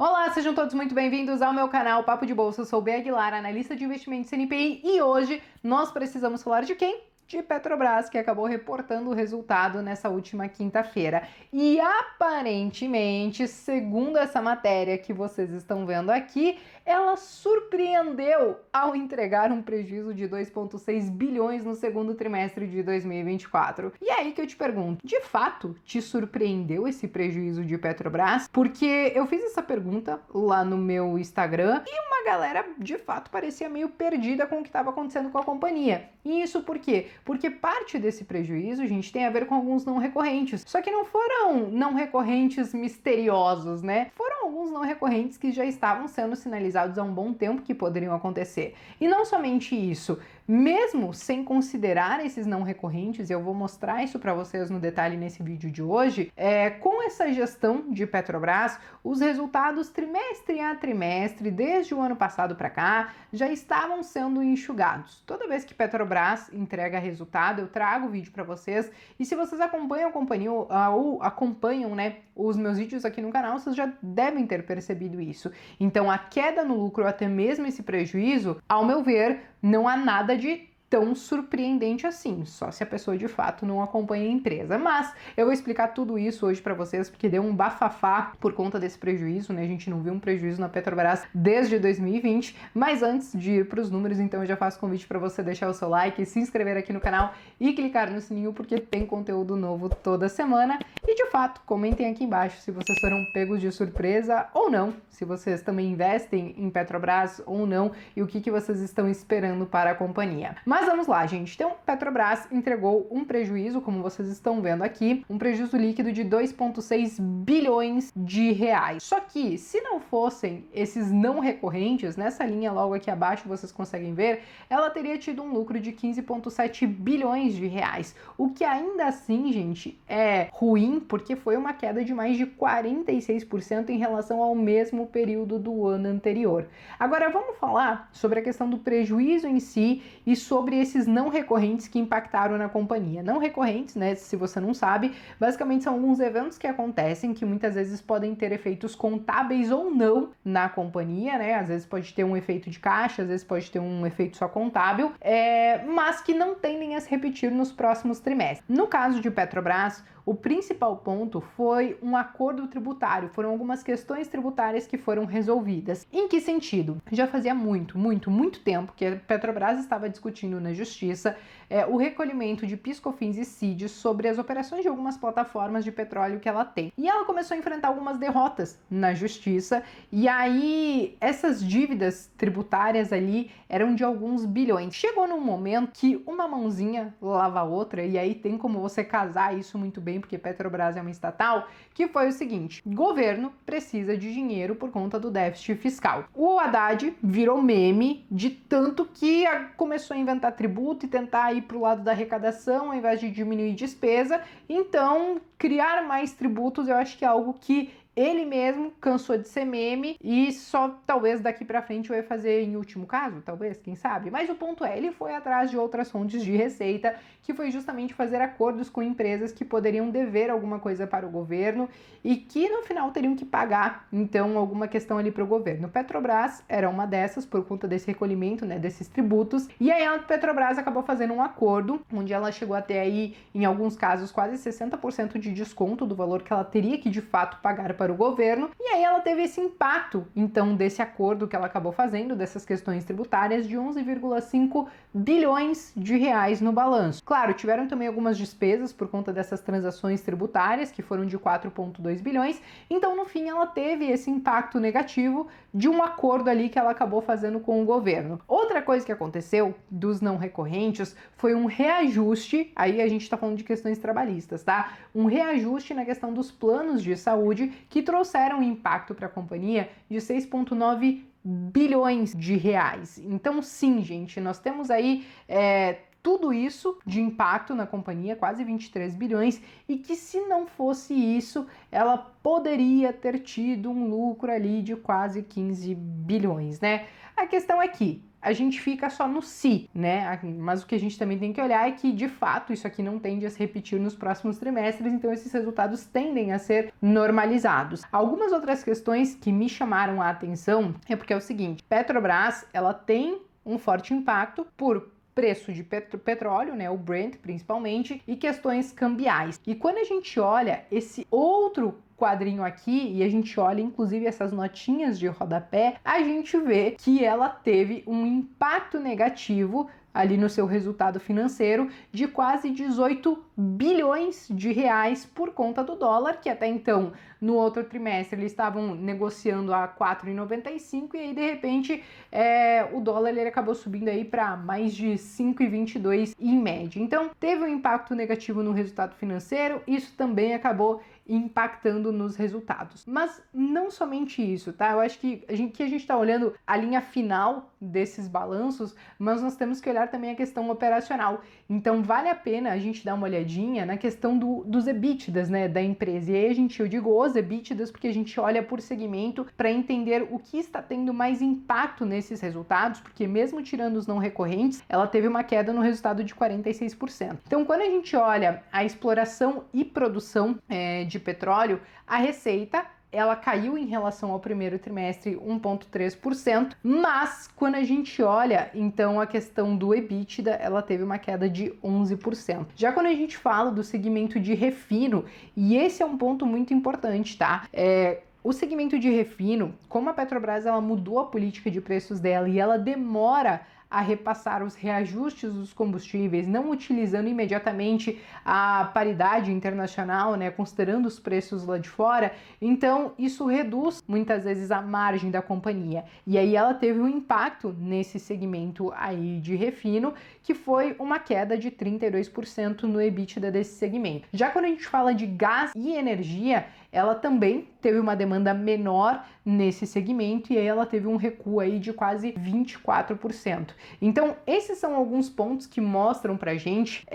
Olá, sejam todos muito bem-vindos ao meu canal Papo de Bolsa. Eu sou Bea Aguilar, analista de investimentos CNPI, e hoje nós precisamos falar de quem? De Petrobras, que acabou reportando o resultado nessa última quinta-feira. E aparentemente, segundo essa matéria que vocês estão vendo aqui, ela surpreendeu ao entregar um prejuízo de 2,6 bilhões no segundo trimestre de 2024. E é aí que eu te pergunto, de fato te surpreendeu esse prejuízo de Petrobras? Porque eu fiz essa pergunta lá no meu Instagram e uma galera de fato parecia meio perdida com o que estava acontecendo com a companhia. E isso por quê? Porque parte desse prejuízo, gente, tem a ver com alguns não recorrentes. Só que não foram não recorrentes misteriosos, né? Foram alguns não recorrentes que já estavam sendo sinalizados há um bom tempo que poderiam acontecer. E não somente isso, mesmo sem considerar esses não recorrentes, e eu vou mostrar isso para vocês no detalhe nesse vídeo de hoje, com essa gestão de Petrobras, os resultados trimestre a trimestre, desde o ano passado para cá, já estavam sendo enxugados. Toda vez que Petrobras entrega resultado, eu trago o vídeo para vocês, e se vocês acompanham a companhia ou acompanham, né, os meus vídeos aqui no canal, vocês já devem ter percebido isso. Então a queda no lucro, até mesmo esse prejuízo, ao meu ver, não há nada de tão surpreendente assim, só se a pessoa de fato não acompanha a empresa. Mas eu vou explicar tudo isso hoje para vocês, porque deu um bafafá por conta desse prejuízo, né? A gente não viu um prejuízo na Petrobras desde 2020. Mas antes de ir para os números, então eu já faço convite para você deixar o seu like, se inscrever aqui no canal e clicar no sininho, porque tem conteúdo novo toda semana. E de fato, comentem aqui embaixo se vocês foram pegos de surpresa ou não, se vocês também investem em Petrobras ou não, e o que vocês estão esperando para a companhia. Mas vamos lá, gente. Então, Petrobras entregou um prejuízo, como vocês estão vendo aqui, um prejuízo líquido de 2,6 bilhões de reais. Só que, se não fossem esses não recorrentes, nessa linha logo aqui abaixo vocês conseguem ver, ela teria tido um lucro de 15,7 bilhões de reais. O que ainda assim, gente, é ruim, porque foi uma queda de mais de 46% em relação ao mesmo período do ano anterior. Agora, vamos falar sobre a questão do prejuízo em si e sobre esses não recorrentes que impactaram na companhia. Não recorrentes, né, se você não sabe, basicamente são alguns eventos que acontecem que muitas vezes podem ter efeitos contábeis ou não na companhia, né? Às vezes pode ter um efeito de caixa, às vezes pode ter um efeito só contábil, mas que não tendem a se repetir nos próximos trimestres. No caso de Petrobras, o principal ponto foi um acordo tributário, foram algumas questões tributárias que foram resolvidas. Em que sentido? Já fazia muito tempo que a Petrobras estava discutindo na justiça o recolhimento de PIS/COFINS e CID sobre as operações de algumas plataformas de petróleo que ela tem. E ela começou a enfrentar algumas derrotas na justiça, e aí essas dívidas tributárias ali eram de alguns bilhões. Chegou num momento que uma mãozinha lava a outra, e aí tem como você casar isso muito bem, porque Petrobras é uma estatal, que foi o seguinte: governo precisa de dinheiro por conta do déficit fiscal. O Haddad virou meme de tanto que começou a inventar tributo e tentar ir para o lado da arrecadação ao invés de diminuir despesa. Então, criar mais tributos eu acho que é algo que ele mesmo cansou de ser meme e só talvez daqui pra frente vai fazer em último caso, talvez, quem sabe. Mas o ponto é, ele foi atrás de outras fontes de receita, que foi justamente fazer acordos com empresas que poderiam dever alguma coisa para o governo e que no final teriam que pagar, então, alguma questão ali para o governo. Petrobras era uma dessas por conta desse recolhimento, né, desses tributos, e aí a Petrobras acabou fazendo um acordo onde ela chegou até aí, em alguns casos, quase 60% de desconto do valor que ela teria que de fato pagar para o governo, e aí ela teve esse impacto, então, desse acordo que ela acabou fazendo, dessas questões tributárias, de 11,5 bilhões de reais no balanço. Claro, tiveram também algumas despesas por conta dessas transações tributárias, que foram de 4,2 bilhões, então, no fim, ela teve esse impacto negativo de um acordo ali que ela acabou fazendo com o governo. Outra coisa que aconteceu dos não recorrentes foi um reajuste, aí a gente tá falando de questões trabalhistas, tá? Um reajuste na questão dos planos de saúde que trouxeram impacto para a companhia de 6,9 bilhões de reais. Então, sim, gente, nós temos aí tudo isso de impacto na companhia, quase 23 bilhões, e que se não fosse isso, ela poderia ter tido um lucro ali de quase 15 bilhões, né? A questão é que a gente fica só no se, né? Mas o que a gente também tem que olhar é que, de fato, isso aqui não tende a se repetir nos próximos trimestres, então esses resultados tendem a ser normalizados. Algumas outras questões que me chamaram a atenção é porque é o seguinte, Petrobras, ela tem um forte impacto por preço de petróleo, né, o Brent principalmente, e questões cambiais. E quando a gente olha esse outro quadrinho aqui e a gente olha inclusive essas notinhas de rodapé, a gente vê que ela teve um impacto negativo ali no seu resultado financeiro de quase 18 bilhões de reais por conta do dólar, que até então, no outro trimestre, eles estavam negociando a 4,95 e aí, de repente, o dólar ele acabou subindo aí para mais de 5,22 em média. Então, teve um impacto negativo no resultado financeiro, isso também acabou impactando nos resultados. Mas não somente isso, tá? Eu acho que a gente está olhando a linha final desses balanços, mas nós temos que olhar também a questão operacional. Então vale a pena a gente dar uma olhadinha na questão dos EBITDAs, né, da empresa. E aí eu digo os EBITDAs porque a gente olha por segmento para entender o que está tendo mais impacto nesses resultados, porque mesmo tirando os não recorrentes, ela teve uma queda no resultado de 46%. Então quando a gente olha a exploração e produção de petróleo, a receita ela caiu em relação ao primeiro trimestre 1,3%, mas quando a gente olha então a questão do EBITDA, ela teve uma queda de 11%. Já quando a gente fala do segmento de refino, e esse é um ponto muito importante, tá? O segmento de refino, como a Petrobras ela mudou a política de preços dela e ela demora a repassar os reajustes dos combustíveis, não utilizando imediatamente a paridade internacional, né, considerando os preços lá de fora, então isso reduz muitas vezes a margem da companhia. E aí ela teve um impacto nesse segmento aí de refino, que foi uma queda de 32% no EBITDA desse segmento. Já quando a gente fala de gás e energia, ela também teve uma demanda menor nesse segmento e aí ela teve um recuo aí de quase 24%. Então, esses são alguns pontos que mostram pra gente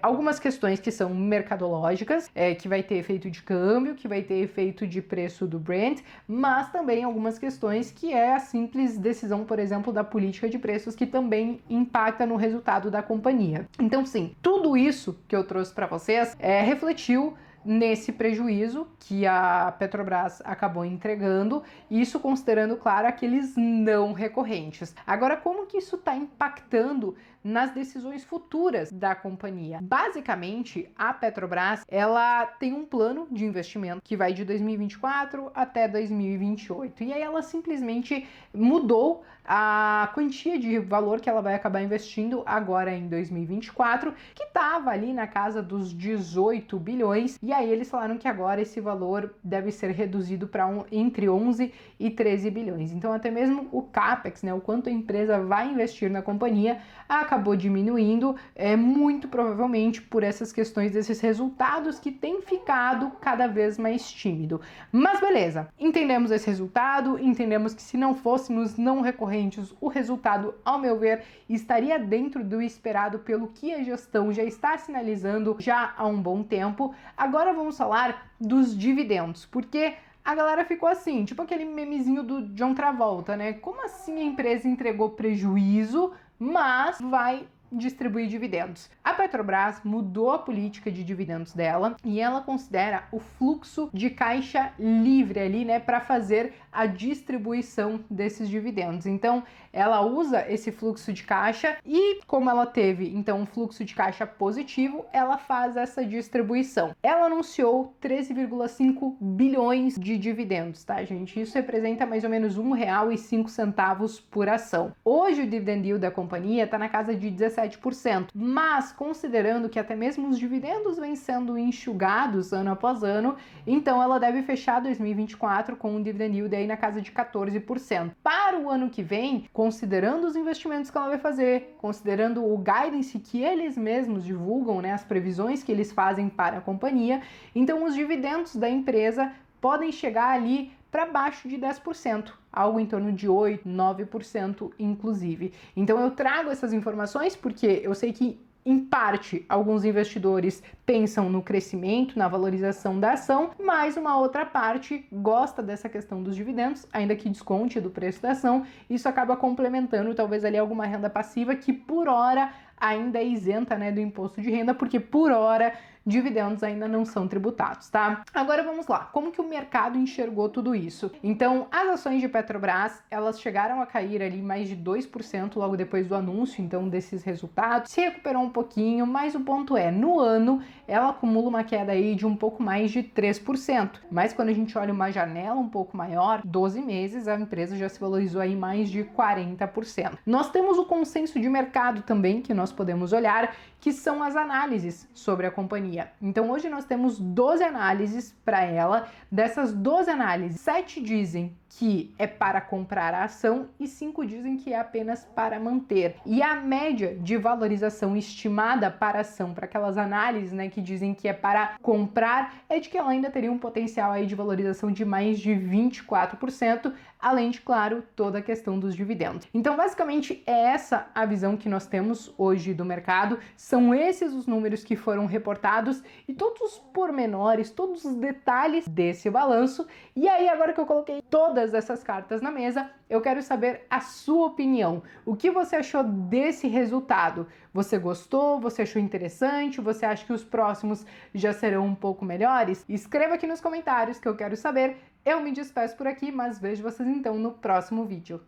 algumas questões que são mercadológicas, que vai ter efeito de câmbio, que vai ter efeito de preço do Brent, mas também algumas questões que é a simples decisão, por exemplo, da política de preços que também impacta no resultado da companhia. Então, sim, tudo isso que eu trouxe para vocês refletiu nesse prejuízo que a Petrobras acabou entregando, isso considerando, claro, aqueles não recorrentes. Agora, como que isso está impactando nas decisões futuras da companhia? Basicamente, a Petrobras, ela tem um plano de investimento que vai de 2024 até 2028, e aí ela simplesmente mudou a quantia de valor que ela vai acabar investindo agora em 2024, que estava ali na casa dos 18 bilhões, e aí eles falaram que agora esse valor deve ser reduzido para entre 11 e 13 bilhões. Então até mesmo o CAPEX, né, o quanto a empresa vai investir na companhia, acabou diminuindo, muito provavelmente por essas questões desses resultados que tem ficado cada vez mais tímido. Mas beleza, entendemos esse resultado, entendemos que se não fôssemos não recorrentes, o resultado, ao meu ver, estaria dentro do esperado pelo que a gestão já está sinalizando já há um bom tempo. Agora vamos falar dos dividendos, porque a galera ficou assim, tipo aquele memezinho do John Travolta, né? Como assim a empresa entregou prejuízo, mas vai distribuir dividendos? A Petrobras mudou a política de dividendos dela e ela considera o fluxo de caixa livre ali, né, para fazer a distribuição desses dividendos. Então, ela usa esse fluxo de caixa e, como ela teve então um fluxo de caixa positivo, ela faz essa distribuição. Ela anunciou 13,5 bilhões de dividendos, tá, gente? Isso representa mais ou menos R$1,05 por ação. Hoje o dividend yield da companhia está na casa de 17%, mas considerando que até mesmo os dividendos vêm sendo enxugados ano após ano, então ela deve fechar 2024 com um dividend yield aí na casa de 14%. Para o ano que vem, considerando os investimentos que ela vai fazer, considerando o guidance que eles mesmos divulgam, né, as previsões que eles fazem para a companhia, então os dividendos da empresa podem chegar ali para baixo de 10%, algo em torno de 8%, 9% inclusive. Então eu trago essas informações porque eu sei que Em parte, alguns investidores pensam no crescimento, na valorização da ação, mas uma outra parte gosta dessa questão dos dividendos, ainda que desconte do preço da ação. Isso acaba complementando talvez ali alguma renda passiva que por hora ainda é isenta, né, do imposto de renda, porque por hora dividendos ainda não são tributados, tá? Agora vamos lá, como que o mercado enxergou tudo isso? Então, as ações de Petrobras, elas chegaram a cair ali mais de 2% logo depois do anúncio, então, desses resultados, se recuperou um pouquinho, mas o ponto é, no ano, ela acumula uma queda aí de um pouco mais de 3%, mas quando a gente olha uma janela um pouco maior, 12 meses, a empresa já se valorizou aí mais de 40%. Nós temos o consenso de mercado também, que nós podemos olhar, que são as análises sobre a companhia. Então hoje nós temos 12 análises para ela. Dessas 12 análises, 7 dizem que é para comprar a ação e 5 dizem que é apenas para manter. E a média de valorização estimada para a ação, para aquelas análises, né, que dizem que é para comprar, é de que ela ainda teria um potencial aí de valorização de mais de 24%, além de, claro, toda a questão dos dividendos. Então, basicamente, é essa a visão que nós temos hoje do mercado, são esses os números que foram reportados e todos os pormenores, todos os detalhes desse balanço. E aí, agora que eu coloquei todas essas cartas na mesa, eu quero saber a sua opinião. O que você achou desse resultado? Você gostou? Você achou interessante? Você acha que os próximos já serão um pouco melhores? Escreva aqui nos comentários que eu quero saber. Eu me despeço por aqui, mas vejo vocês então no próximo vídeo.